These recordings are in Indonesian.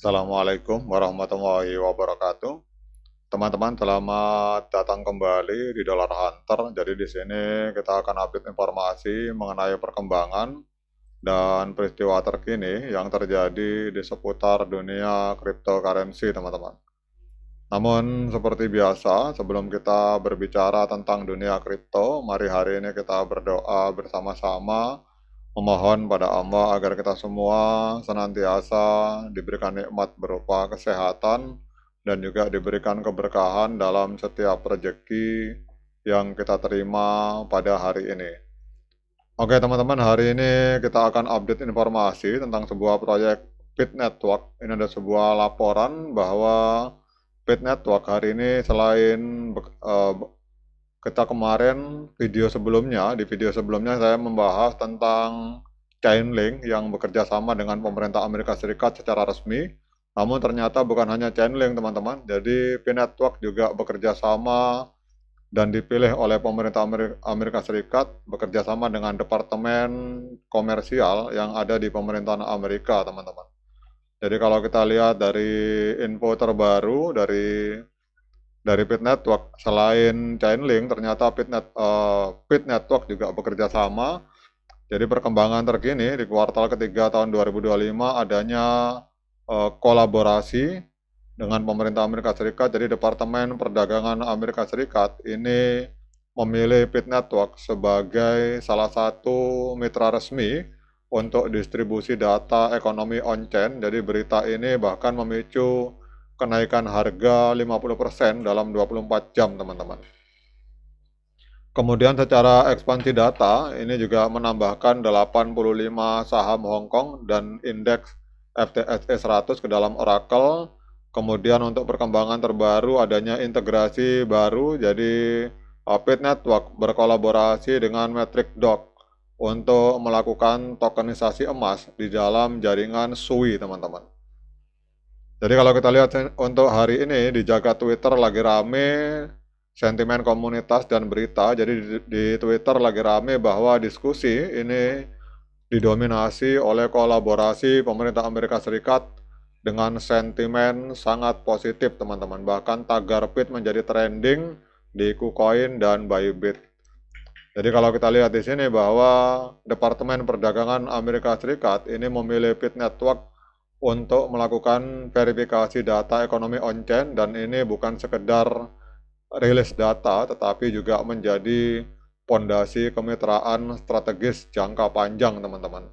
Assalamualaikum warahmatullahi wabarakatuh. Teman-teman, selamat datang kembali di Dollar Hunter. Jadi di sini kita akan update informasi mengenai perkembangan dan peristiwa terkini yang terjadi di seputar dunia cryptocurrency, teman-teman. Namun seperti biasa, sebelum kita berbicara tentang dunia kripto, mari hari ini kita berdoa bersama-sama memohon pada Allah agar kita semua senantiasa diberikan nikmat berupa kesehatan dan juga diberikan keberkahan dalam setiap rezeki yang kita terima pada hari ini. Oke teman-teman, hari ini kita akan update informasi tentang sebuah proyek Bit Network. Ini ada sebuah laporan bahwa Bit Network hari ini selain kita kemarin di video sebelumnya saya membahas tentang Chainlink yang bekerja sama dengan pemerintah Amerika Serikat secara resmi. Namun ternyata bukan hanya Chainlink, teman-teman. Jadi Bit Network juga bekerja sama dan dipilih oleh pemerintah Amerika Serikat bekerja sama dengan departemen komersial yang ada di pemerintahan Amerika, teman-teman. Jadi kalau kita lihat dari info terbaru dari Bit Network, selain Chainlink, ternyata Bit Network juga bekerja sama. Jadi perkembangan terkini di kuartal ketiga tahun 2025 adanya kolaborasi dengan pemerintah Amerika Serikat. Jadi Departemen Perdagangan Amerika Serikat ini memilih Bit Network sebagai salah satu mitra resmi untuk distribusi data ekonomi on-chain. Jadi berita ini bahkan memicu kenaikan harga 50% dalam 24 jam, teman-teman. Kemudian secara ekspansi data, ini juga menambahkan 85 saham Hong Kong dan indeks FTSE 100 ke dalam Oracle. Kemudian untuk perkembangan terbaru adanya integrasi baru, jadi Bit Network berkolaborasi dengan MatrixDoc untuk melakukan tokenisasi emas di dalam jaringan SUI, teman-teman. Jadi kalau kita lihat untuk hari ini di jagat Twitter lagi rame sentimen komunitas dan berita. Jadi di Twitter lagi rame bahwa diskusi ini didominasi oleh kolaborasi pemerintah Amerika Serikat dengan sentimen sangat positif, teman-teman. Bahkan tagar Bit menjadi trending di KuCoin dan Bybit. Jadi kalau kita lihat di sini bahwa Departemen Perdagangan Amerika Serikat ini memilih Bit Network untuk melakukan verifikasi data ekonomi on-chain, dan ini bukan sekedar rilis data, tetapi juga menjadi pondasi kemitraan strategis jangka panjang, teman-teman.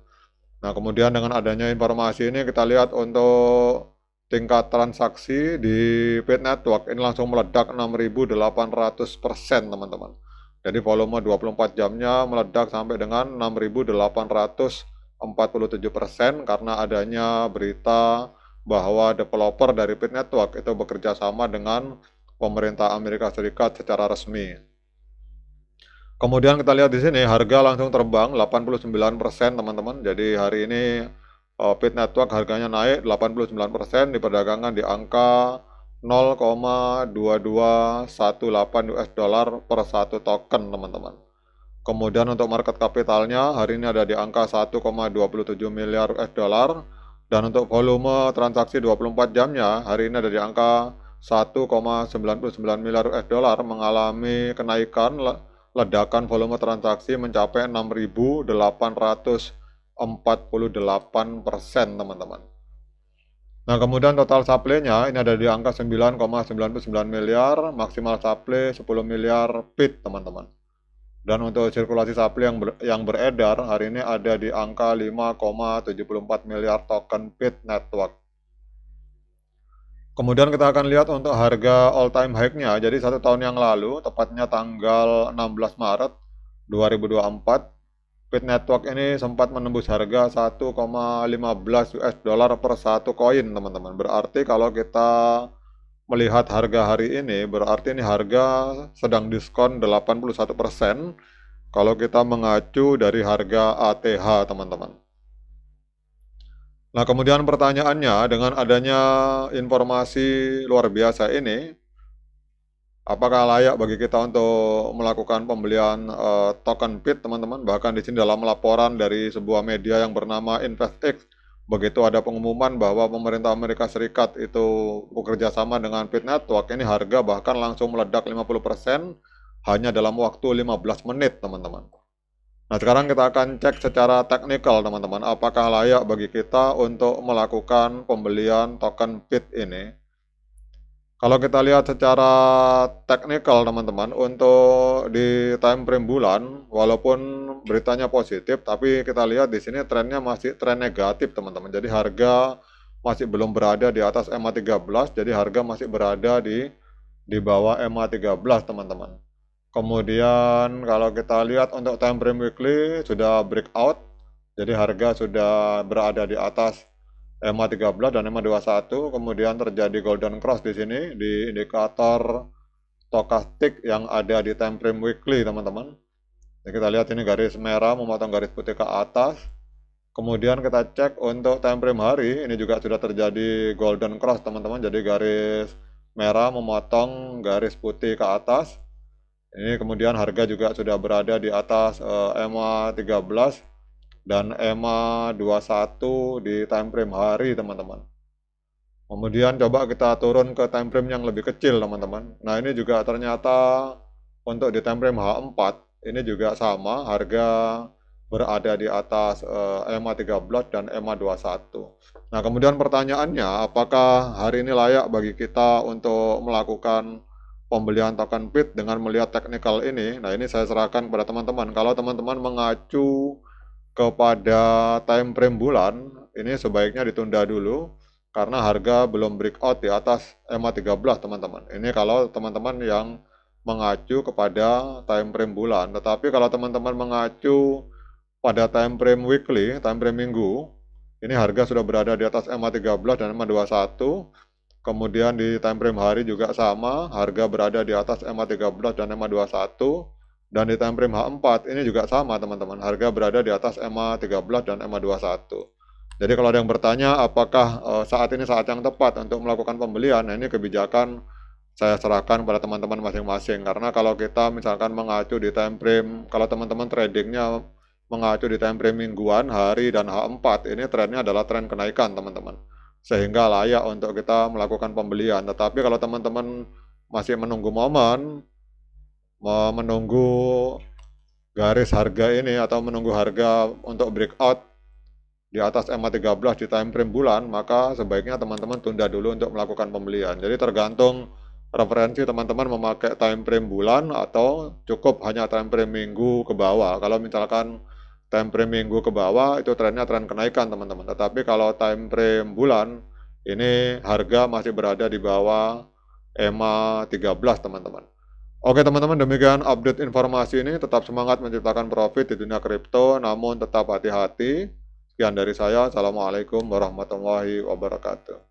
Nah, kemudian dengan adanya informasi ini kita lihat untuk tingkat transaksi di Bit Network ini langsung meledak 6.800%, teman-teman. Jadi volume 24 jamnya meledak sampai dengan 6.847% karena adanya berita bahwa developer dari Bit Network itu bekerja sama dengan pemerintah Amerika Serikat secara resmi. Kemudian kita lihat di sini harga langsung terbang 89%, teman-teman. Jadi hari ini Bit Network harganya naik 89% di perdagangan di angka 0,2218 US dollar per satu token, teman-teman. Kemudian untuk market kapitalnya hari ini ada di angka 1,27 miliar US dollar, dan untuk volume transaksi 24 jamnya hari ini ada di angka 1,99 miliar US dollar, mengalami kenaikan ledakan volume transaksi mencapai 6.848%, teman-teman. Nah, kemudian total supply-nya ini ada di angka 9,99 miliar, maksimal supply 10 miliar bit, teman-teman. Dan untuk sirkulasi supply yang beredar hari ini ada di angka 5,74 miliar token Bit Network. Kemudian kita akan lihat untuk harga all time high-nya. Jadi 1 tahun yang lalu, tepatnya tanggal 16 Maret 2024, Bit Network ini sempat menembus harga 1,15 US dollar per satu koin, teman-teman. Berarti kalau kita melihat harga hari ini, berarti ini harga sedang diskon 81% kalau kita mengacu dari harga ATH, teman-teman. Nah, kemudian pertanyaannya, dengan adanya informasi luar biasa ini, apakah layak bagi kita untuk melakukan pembelian token Bit, teman-teman? Bahkan di sini dalam laporan dari sebuah media yang bernama InvestX begitu ada pengumuman bahwa pemerintah Amerika Serikat itu bekerja sama dengan Pit Network, ini harga bahkan langsung meledak 50% hanya dalam waktu 15 menit, teman-teman. Nah, sekarang kita akan cek secara teknikal, teman-teman, apakah layak bagi kita untuk melakukan pembelian token Pit ini. Kalau kita lihat secara teknikal, teman-teman, untuk di time frame bulan, walaupun beritanya positif, tapi kita lihat di sini trennya masih tren negatif, teman-teman. Jadi harga masih belum berada di atas MA13, jadi harga masih berada di bawah MA13, teman-teman. Kemudian kalau kita lihat untuk time frame weekly sudah breakout, jadi harga sudah berada di atas EMA 13 dan EMA 21, kemudian terjadi golden cross di sini di indikator stokastik yang ada di time frame weekly, teman-teman. Jadi kita lihat ini garis merah memotong garis putih ke atas. Kemudian kita cek untuk time frame hari, ini juga sudah terjadi golden cross, teman-teman. Jadi garis merah memotong garis putih ke atas. Ini kemudian harga juga sudah berada di atas EMA 13 dan EMA 21 di time frame hari, teman-teman. Kemudian coba kita turun ke time frame yang lebih kecil, teman-teman. Nah, ini juga ternyata untuk di time frame H4 ini juga sama, harga berada di atas EMA 13 dan EMA 21. Nah, kemudian pertanyaannya, apakah hari ini layak bagi kita untuk melakukan pembelian token Pit dengan melihat teknikal ini? Nah, ini saya serahkan kepada teman-teman. Kalau teman-teman mengacu kepada time frame bulan, ini sebaiknya ditunda dulu karena harga belum breakout di atas EMA 13, teman-teman. Ini kalau teman-teman yang mengacu kepada time frame bulan. Tetapi kalau teman-teman mengacu pada time frame weekly, time frame minggu, ini harga sudah berada di atas EMA 13 dan EMA 21. Kemudian di time frame hari juga sama, harga berada di atas EMA 13 dan EMA 21. Dan di time frame H4 ini juga sama, teman-teman, harga berada di atas EMA 13 dan EMA 21. Jadi kalau ada yang bertanya apakah saat ini saat yang tepat untuk melakukan pembelian, nah ini kebijakan saya serahkan pada teman-teman masing-masing. Karena kalau kita misalkan mengacu di time frame, kalau teman-teman tradingnya mengacu di time frame mingguan, hari, dan H4, ini trennya adalah tren kenaikan, teman-teman. Sehingga layak untuk kita melakukan pembelian. Tetapi kalau teman-teman masih menunggu momen, menunggu garis harga ini, atau menunggu harga untuk breakout di atas EMA 13 di time frame bulan, maka sebaiknya teman-teman tunda dulu untuk melakukan pembelian. Jadi tergantung referensi teman-teman memakai time frame bulan atau cukup hanya time frame minggu ke bawah. Kalau misalkan time frame minggu ke bawah itu trennya tren kenaikan, teman-teman. Tetapi kalau time frame bulan ini harga masih berada di bawah EMA 13, teman-teman. Oke, teman-teman, demikian update informasi ini. Tetap semangat menciptakan profit di dunia kripto, namun tetap hati-hati. Sekian dari saya. Assalamualaikum warahmatullahi wabarakatuh.